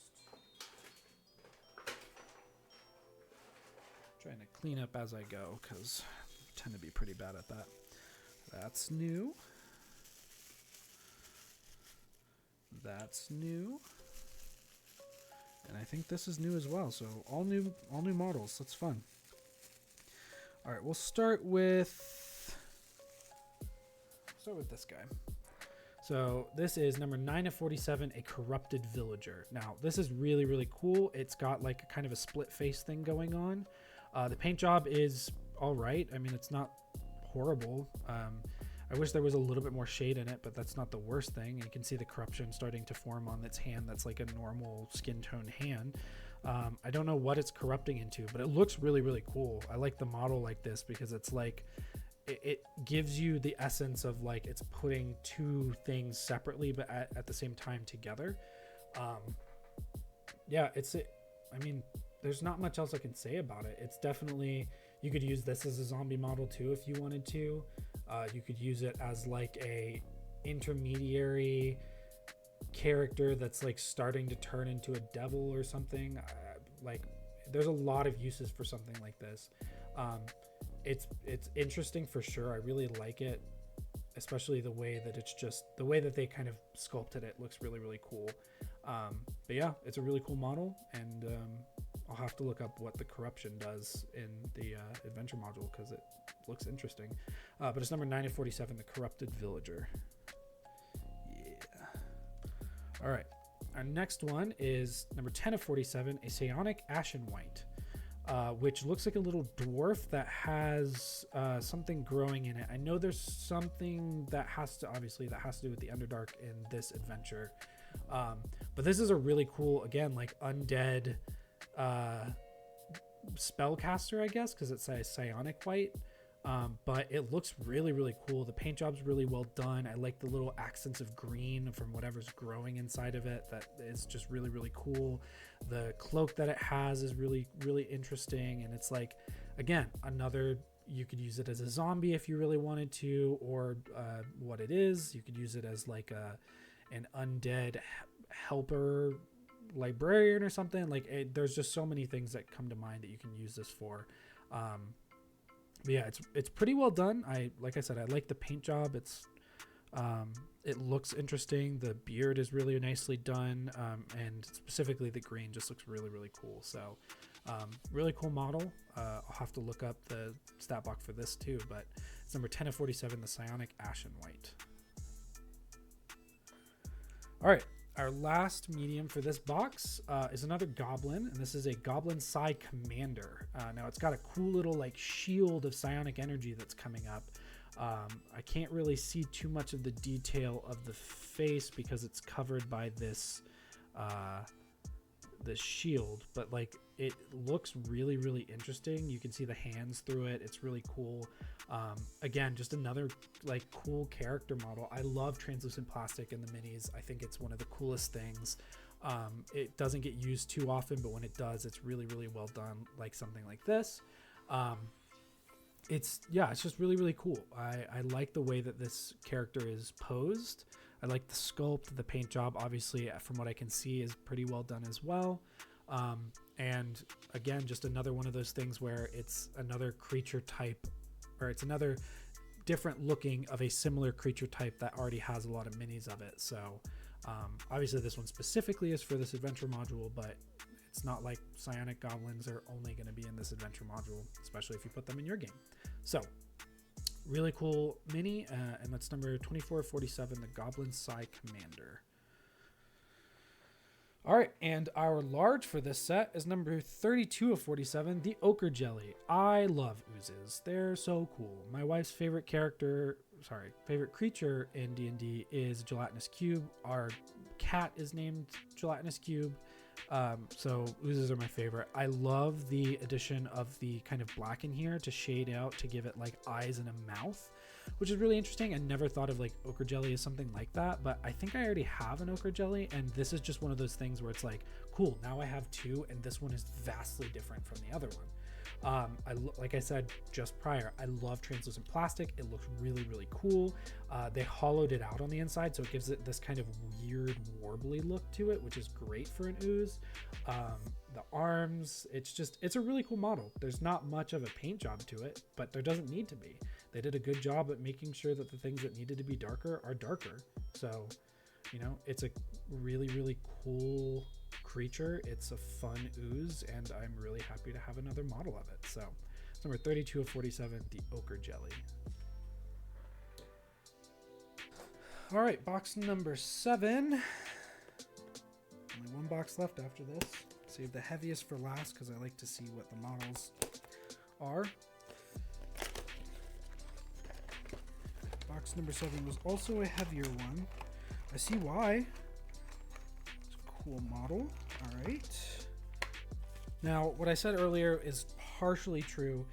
S1: Trying to clean up as I go because I tend to be pretty bad at that. That's new. That's new. And I think this is new as well. So all new models. That's fun. All right, we'll start with this guy. So this is number 9 of 47, a corrupted villager. Now this is really, really cool. It's got like a kind of a split face thing going on. The paint job is all right. I mean, it's not horrible. I wish there was a little bit more shade in it, but that's not the worst thing. You can see the corruption starting to form on its hand. That's like a normal skin tone hand. I don't know what it's corrupting into, but it looks really, really cool. I like the model like this because it's like, it gives you the essence of like it's putting two things separately, but at the same time together. Yeah, I mean, there's not much else I can say about it. It's definitely, you could use this as a zombie model too if you wanted to. You could use it as like a intermediary character that's like starting to turn into a devil or something. Like there's a lot of uses for something like this. It's interesting for sure. I really like it, especially the way that they kind of sculpted it looks really, really cool. But yeah, it's a really cool model, and I'll have to look up what the corruption does in the adventure module because it looks interesting. But it's number 9 of 47, the corrupted villager. Yeah. All right. Our next one is number 10 of 47, a psionic ashen white, which looks like a little dwarf that has something growing in it. I know there's something that has to do with the Underdark in this adventure. But this is a really cool, again, like undead spellcaster, I guess, because it's a psionic white. But it looks really, really cool. The paint job's really well done. I like the little accents of green from whatever's growing inside of it. That is just really, really cool. The cloak that it has is really, really interesting. And it's like, again, you could use it as a zombie if you really wanted to, or what it is. You could use it as like an undead helper librarian or something. Like there's just so many things that come to mind that you can use this for. But yeah, it's pretty well done. Like I said, I like the paint job. It looks interesting. The beard is really nicely done, and specifically the green just looks really, really cool. So really cool model. I'll have to look up the stat block for this too, but it's number 10 of 47, the psionic ashen white. All right. Our last medium for this box is another goblin, and this is a goblin psi commander. Now it's got a cool little like shield of psionic energy that's coming up. I can't really see too much of the detail of the face because it's covered by this shield, but like it looks really, really interesting. You can see the hands through it. It's really cool. Again, just another like cool character model. I love translucent plastic in the minis. I think it's one of the coolest things. It doesn't get used too often, but when it does, it's really, really well done, like something like this. It's just really, really cool. I like the way that this character is posed. I like the sculpt. The paint job, obviously, from what I can see, is pretty well done as well. And again, just another one of those things where it's another creature type, or it's another different looking of a similar creature type that already has a lot of minis of it. So obviously this one specifically is for this adventure module, but it's not like psionic goblins are only going to be in this adventure module, especially if you put them in your game. So really cool mini, and that's number 2447, the Goblin Psi Commander. All right, and our large for this set is number 32 of 47, the Ochre Jelly. I love oozes. They're so cool. My wife's favorite creature in D&D is Gelatinous Cube. Our cat is named Gelatinous Cube. So oozes are my favorite. I love the addition of the kind of black in here to shade out, to give it like eyes and a mouth, which is really interesting. I never thought of like ochre jelly as something like that, but I think I already have an ochre jelly, and this is just one of those things where it's like, cool, now I have two, and this one is vastly different from the other one. Like I said just prior, I love translucent plastic. It looks really, really cool. They hollowed it out on the inside, so it gives it this kind of weird warbly look to it, which is great for an ooze. The arms, it's a really cool model. There's not much of a paint job to it, but there doesn't need to be. They did a good job at making sure that the things that needed to be darker are darker. So, you know, it's a really, really cool creature. It's a fun ooze, and I'm really happy to have another model of it. So it's number 32 of 47, the Ochre Jelly. All right, box number 7. Only one box left after this. Save the heaviest for last because I like to see what the models are. Box number 7 was also a heavier one. I see why. It's a cool model. All right. Now, what I said earlier is partially true.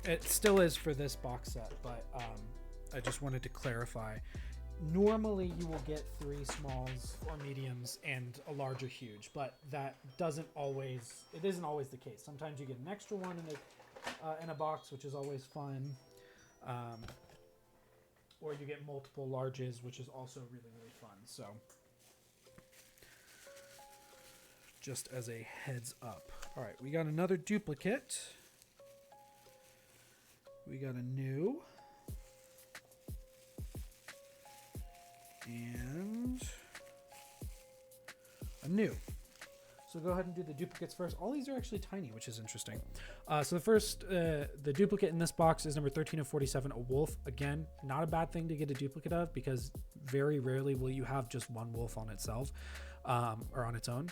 S1: It still is for this box set, but I just wanted to clarify. Normally, you will get 3 smalls or mediums and a large or huge, but that isn't always the case. Sometimes you get an extra one in a box, which is always fun. Or you get multiple larges, which is also really, really fun. So just as a heads up. All right, we got another duplicate. We got a new. And a new. So go ahead and do the duplicates first. All these are actually tiny, which is interesting. So the first, the duplicate in this box is number 13 of 47, a wolf. Again, not a bad thing to get a duplicate of because very rarely will you have just one wolf on itself or on its own.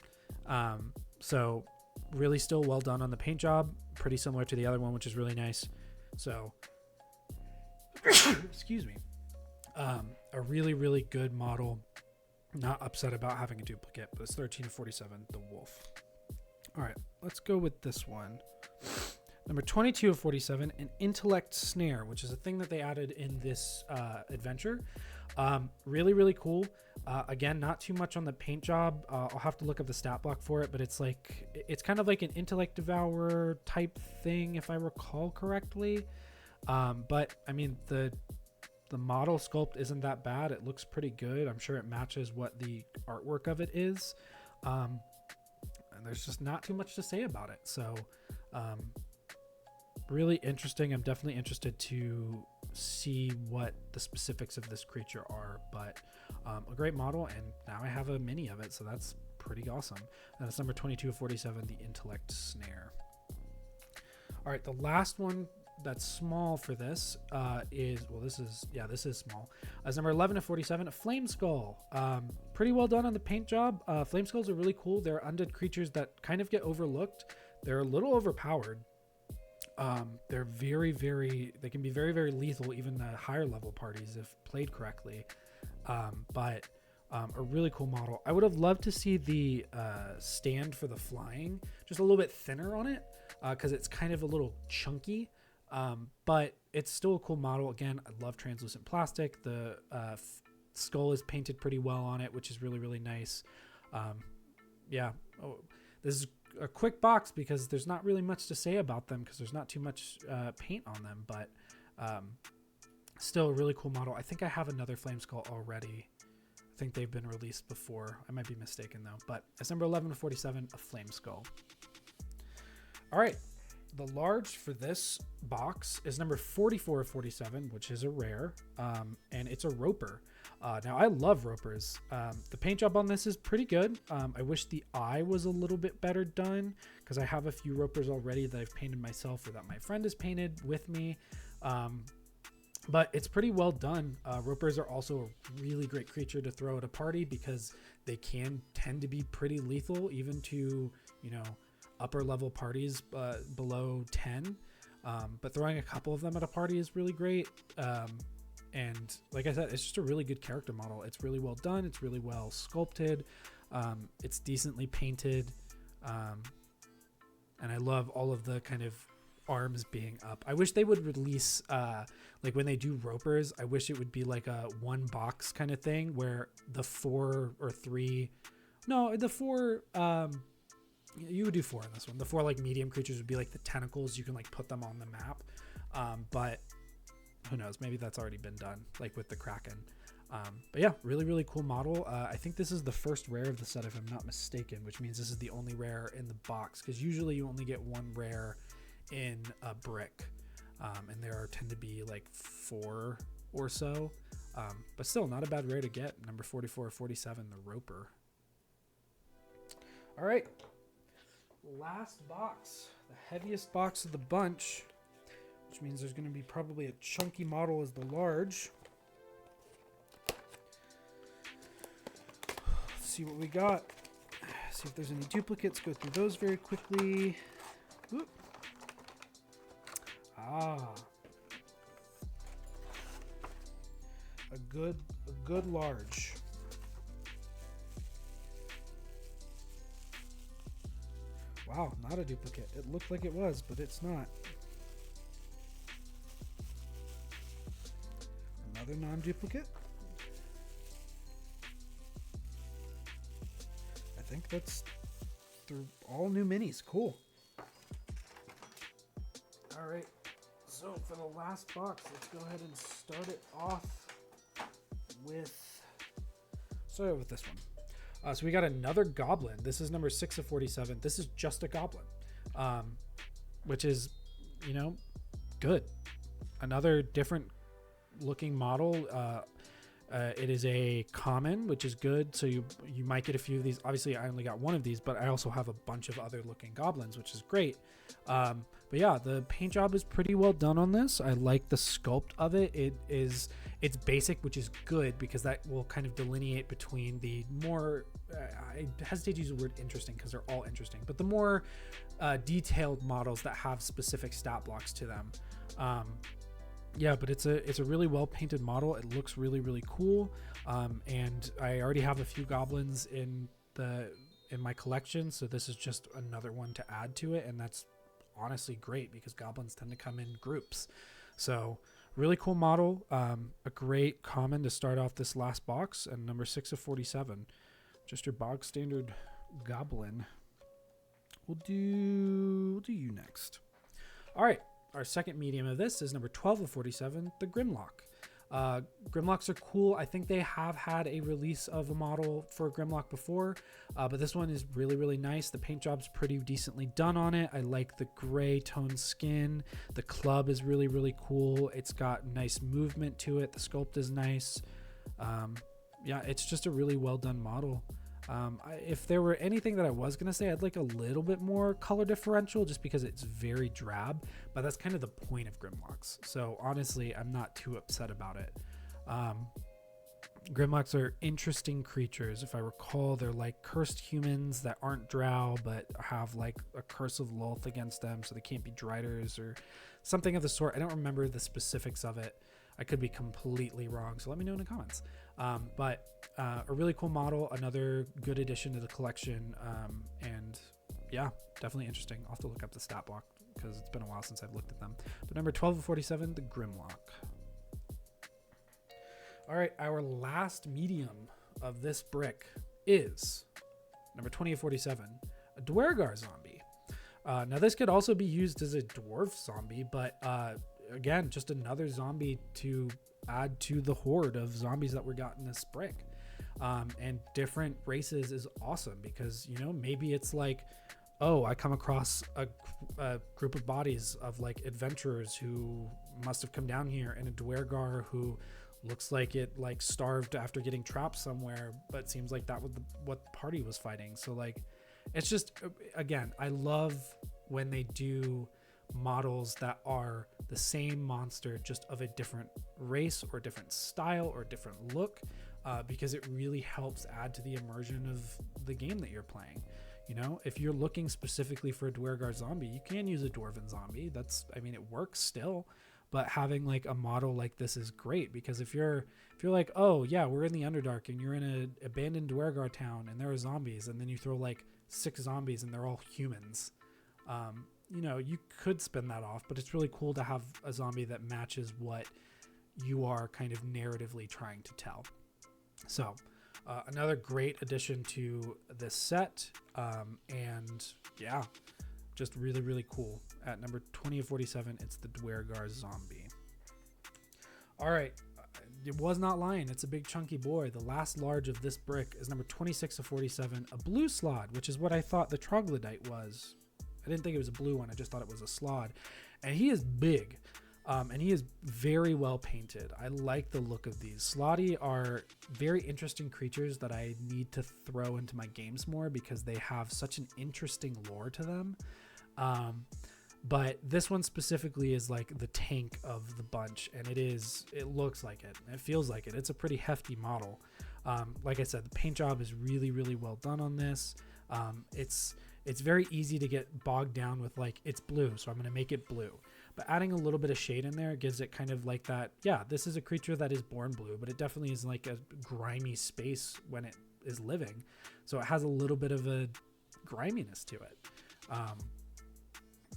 S1: So really still well done on the paint job. Pretty similar to the other one, which is really nice. So, excuse me. A really, really good model. Not upset about having a duplicate, but it's 13 of 47, the wolf. All right, let's go with this one. Number 22 of 47, an intellect snare, which is a thing that they added in this adventure. Really, really cool. Again, not too much on the paint job. I'll have to look up the stat block for it, but it's kind of like an intellect devourer type thing, if I recall correctly. But I mean, the model sculpt isn't that bad. It looks pretty good. I'm sure it matches what the artwork of it is. And there's just not too much to say about it. So really interesting. I'm definitely interested to see what the specifics of this creature are, but a great model. And now I have a mini of it. So that's pretty awesome. And it's number 22 of 47, the intellect snare. All right. The last one that's small for this this is small. As number 11 of 47, a flame skull. Pretty well done on the paint job. Flame skulls are really cool. They're undead creatures that kind of get overlooked. They're a little overpowered. They're they can be very, very lethal, even the higher level parties if played correctly. But a really cool model. I would have loved to see the stand for the flying just a little bit thinner on it because it's kind of a little chunky. But it's still a cool model. Again, I love translucent plastic. The skull is painted pretty well on it, which is really, really nice. This is a quick box because there's not really much to say about them because there's not too much paint on them, but still a really cool model. I think I have another flame skull already. I think they've been released before. I might be mistaken though, but it's number 11 of 47, a flame skull. All right. The large for this box is number 44 of 47, which is a rare, and it's a roper. Now, I love ropers. The paint job on this is pretty good. I wish the eye was a little bit better done because I have a few ropers already that I've painted myself or that my friend has painted with me. But it's pretty well done. Ropers are also a really great creature to throw at a party because they can tend to be pretty lethal, even to, upper level parties below 10. But throwing a couple of them at a party is really great. And like I said, it's just a really good character model. It's really well done. It's really well sculpted. It's decently painted. And I love all of the kind of arms being up. I wish they would release, like when they do ropers, I wish it would be like a one box kind of thing where the four You would do 4 in this one. The 4 like medium creatures would be like the tentacles. You can like put them on the map, but who knows? Maybe that's already been done, like with the Kraken. But yeah, really, really cool model. I think this is the first rare of the set, if I'm not mistaken, which means this is the only rare in the box, because usually you only get 1 rare in a brick, and there tend to be like 4 or so, but still not a bad rare to get. Number 44 or 47, the Roper. All right, last box, the heaviest box of the bunch, which means there's going to be probably a chunky model as the large. See what we got. See if there's any duplicates. Go through those very quickly. Whoop. Ah, a good large. Wow, not a duplicate. It looked like it was, but it's not. Another non-duplicate. I think that's through all new minis. Cool. All right. So for the last box, let's go ahead and start it off with this one. So we got another Goblin. This is number 6 of 47. This is just a Goblin, which is, you know, good. Another different looking model. It is a common, which is good. So you might get a few of these. Obviously, I only got 1 of these, but I also have a bunch of other looking goblins, which is great. But yeah, the paint job is pretty well done on this. I like the sculpt of it. It's basic, which is good because that will kind of delineate between the more, I hesitate to use the word interesting because they're all interesting, but the more detailed models that have specific stat blocks to them. Yeah, but it's a really well painted model. It looks really, really cool. And I already have a few goblins in my collection, so this is just another one to add to it, and that's honestly great because goblins tend to come in groups. So really cool model. A great common to start off this last box, and number 6 of 47. Just your bog standard goblin. We'll do you next. All right. Our second medium of this is number 12 of 47, the Grimlock. Grimlocks are cool. I think they have had a release of a model for a Grimlock before, but this one is really, really nice. The paint job's pretty decently done on it. I like the gray tone skin. The club is really, really cool. It's got nice movement to it. The sculpt is nice. Yeah, it's just a really well done model. If there were anything that I was going to say, I'd like a little bit more color differential just because it's very drab, but that's kind of the point of Grimlocks. So honestly, I'm not too upset about it. Grimlocks are interesting creatures. If I recall, they're like cursed humans that aren't drow, but have like a curse of Lolth against them, so they can't be Driders or something of the sort. I don't remember the specifics of it. I could be completely wrong, so let me know in the comments. But a really cool model, another good addition to the collection, and yeah, definitely interesting. I'll have to look up the stat block because it's been a while since I've looked at them. But number 12 of 47, the Grimlock. All right, our last medium of this brick is number 20 of 47, a Dwergar zombie. Now this could also be used as a dwarf zombie, but again, just another zombie to add to the horde of zombies that we got in this brick. And different races is awesome because, you know, maybe it's like, oh, I come across a group of bodies of like adventurers who must have come down here, and a Dwergar who looks like it like starved after getting trapped somewhere, but seems like that was what the party was fighting. So like, it's just, again, I love when they do models that are the same monster, just of a different race or different style or different look, because it really helps add to the immersion of the game that you're playing. You know, if you're looking specifically for a Dwergar zombie, you can use a Dwarven zombie. That's, I mean, it works still, but having like a model like this is great because if you're like, oh yeah, we're in the Underdark and you're in an abandoned Dwergar town and there are zombies, and then you throw like 6 zombies and they're all humans, you know, you could spin that off, but it's really cool to have a zombie that matches what you are kind of narratively trying to tell. So Another great addition to this set, and yeah, just really, really cool. At number 20 of 47, it's the Dwergar Zombie. All right, it was not lying. It's a big chunky boy. The last large of this brick is number 26 of 47, a blue slod, which is what I thought the troglodyte was. I didn't think it was a blue one. I just thought it was a slod. And he is big, and he is very well painted. I like the look of these. Slotty are very interesting creatures that I need to throw into my games more because they have such an interesting lore to them. But this one specifically is like the tank of the bunch, and it looks like it. It feels like it. It's a pretty hefty model. Like I said, the paint job is really, really well done on this. It's very easy to get bogged down with like, it's blue, so I'm going to make it blue. But adding a little bit of shade in there gives it kind of like that, yeah, this is a creature that is born blue, but it definitely is like a grimy space when it is living. So it has a little bit of a griminess to it.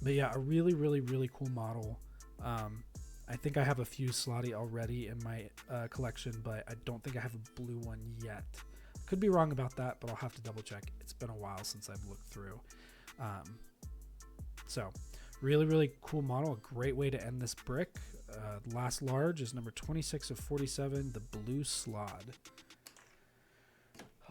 S1: But yeah, a really, really, really cool model. I think I have a few Slotty already in my collection, but I don't think I have a blue one yet. Could be wrong about that, but I'll have to double check. It's been a while since I've looked through. So really, really cool model. A great way to end this brick. Last large is number 26 of 47, the blue slod.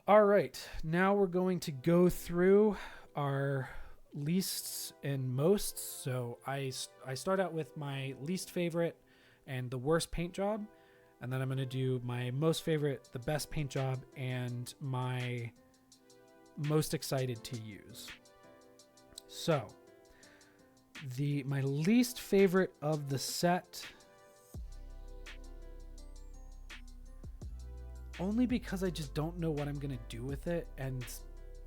S1: All right, now we're going to go through our leasts and mosts. So I start out with my least favorite and the worst paint job. And then I'm going to do my most favorite, the best paint job, and my most excited to use. So, my least favorite of the set, only because I just don't know what I'm going to do with it, and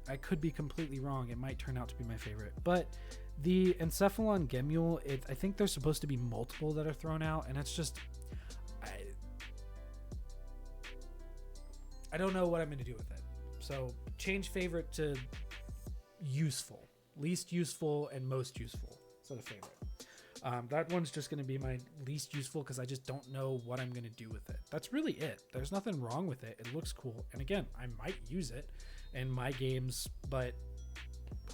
S1: I could be completely wrong. It might turn out to be my favorite. But the Encephalon Gemule, I think there's supposed to be multiple that are thrown out, and it's just... I don't know what I'm going to do with it. So change favorite to useful. Least useful and most useful. So the favorite. That one's just going to be my least useful because I just don't know what I'm going to do with it. That's really it. There's nothing wrong with it. It looks cool. And again, I might use it in my games, but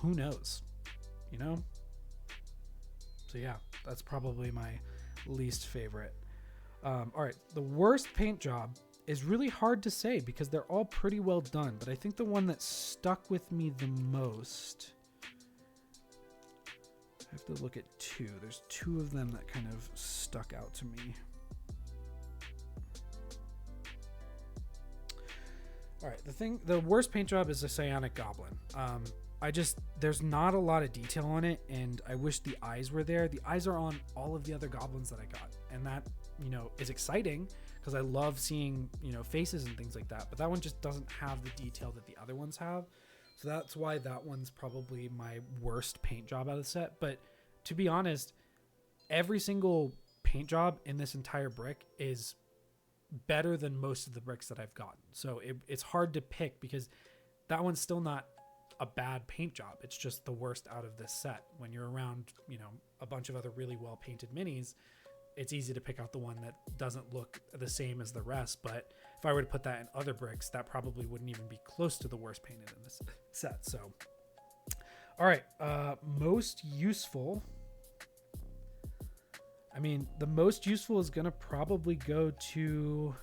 S1: who knows? You know? So yeah, that's probably my least favorite. All right. The worst paint job is really hard to say because they're all pretty well done, but I think the one that stuck with me the most, I have to look at two. There's two of them that kind of stuck out to me. All right, the worst paint job is a Psionic Goblin. There's not a lot of detail on it, and I wish the eyes were there. The eyes are on all of the other goblins that I got, and that, is exciting because I love seeing, faces and things like that. But that one just doesn't have the detail that the other ones have. So that's why that one's probably my worst paint job out of the set. But to be honest, every single paint job in this entire brick is better than most of the bricks that I've gotten. So it's hard to pick because that one's still not a bad paint job. It's just the worst out of this set. When you're around, a bunch of other really well painted minis, it's easy to pick out the one that doesn't look the same as the rest. But if I were to put that in other bricks, that probably wouldn't even be close to the worst painted in this set. So, all right, most useful. I mean, the most useful is going to probably go to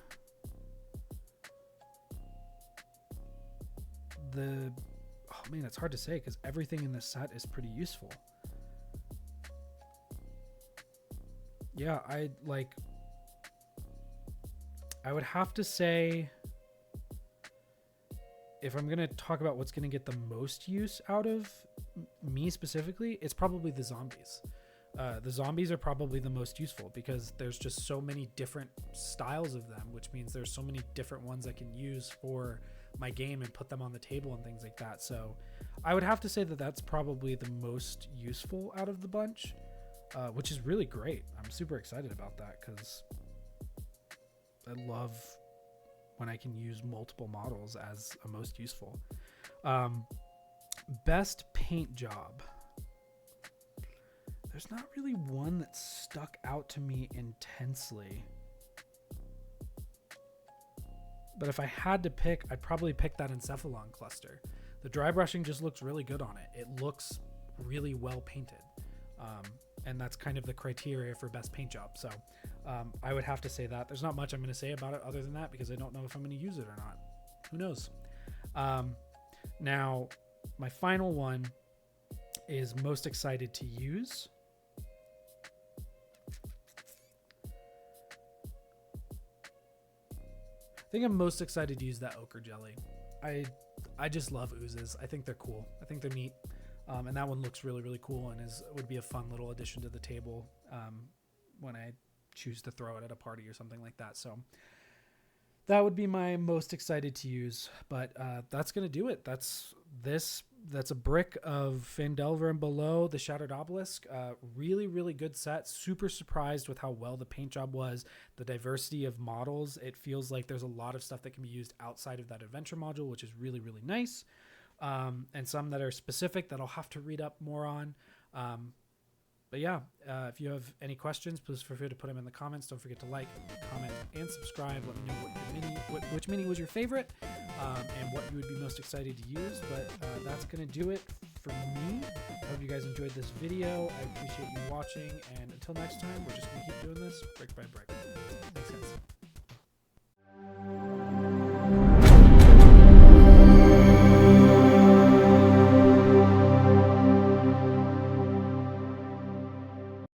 S1: oh man, it's hard to say because everything in this set is pretty useful. Yeah, I would have to say, if I'm going to talk about what's going to get the most use out of me specifically, it's probably the zombies. The zombies are probably the most useful because there's just so many different styles of them, which means there's so many different ones I can use for my game and put them on the table and things like that. So I would have to say that that's probably the most useful out of the bunch, which is really great. I'm super excited about that because I love when I can use multiple models as a most useful. Best paint job. There's not really one that stuck out to me intensely. But if I had to pick, I'd probably pick that Encephalon cluster. The dry brushing just looks really good on it. It looks really well painted. And that's kind of the criteria for best paint job. So I would have to say that. There's not much I'm going to say about it other than that, because I don't know if I'm going to use it or not. Who knows? Now, my final one is most excited to use. I think I'm most excited to use that ochre jelly. I just love oozes. I think they're cool. I think they're neat. And that one looks really, really cool and would be a fun little addition to the table when I choose to throw it at a party or something like that. So that would be my most excited to use. But that's going to do it. That's a brick of Phandelver and Below, the Shattered Obelisk. Really, really good set. Super surprised with how well the paint job was. The diversity of models. It feels like there's a lot of stuff that can be used outside of that adventure module, which is really, really nice. And some that are specific that I'll have to read up more on. But yeah, if you have any questions, please feel free to put them in the comments. Don't forget to like, comment, and subscribe. Let me know which mini was your favorite, and what you would be most excited to use. But that's going to do it for me. I hope you guys enjoyed this video. I appreciate you watching. And until next time, we're just going to keep doing this brick by brick.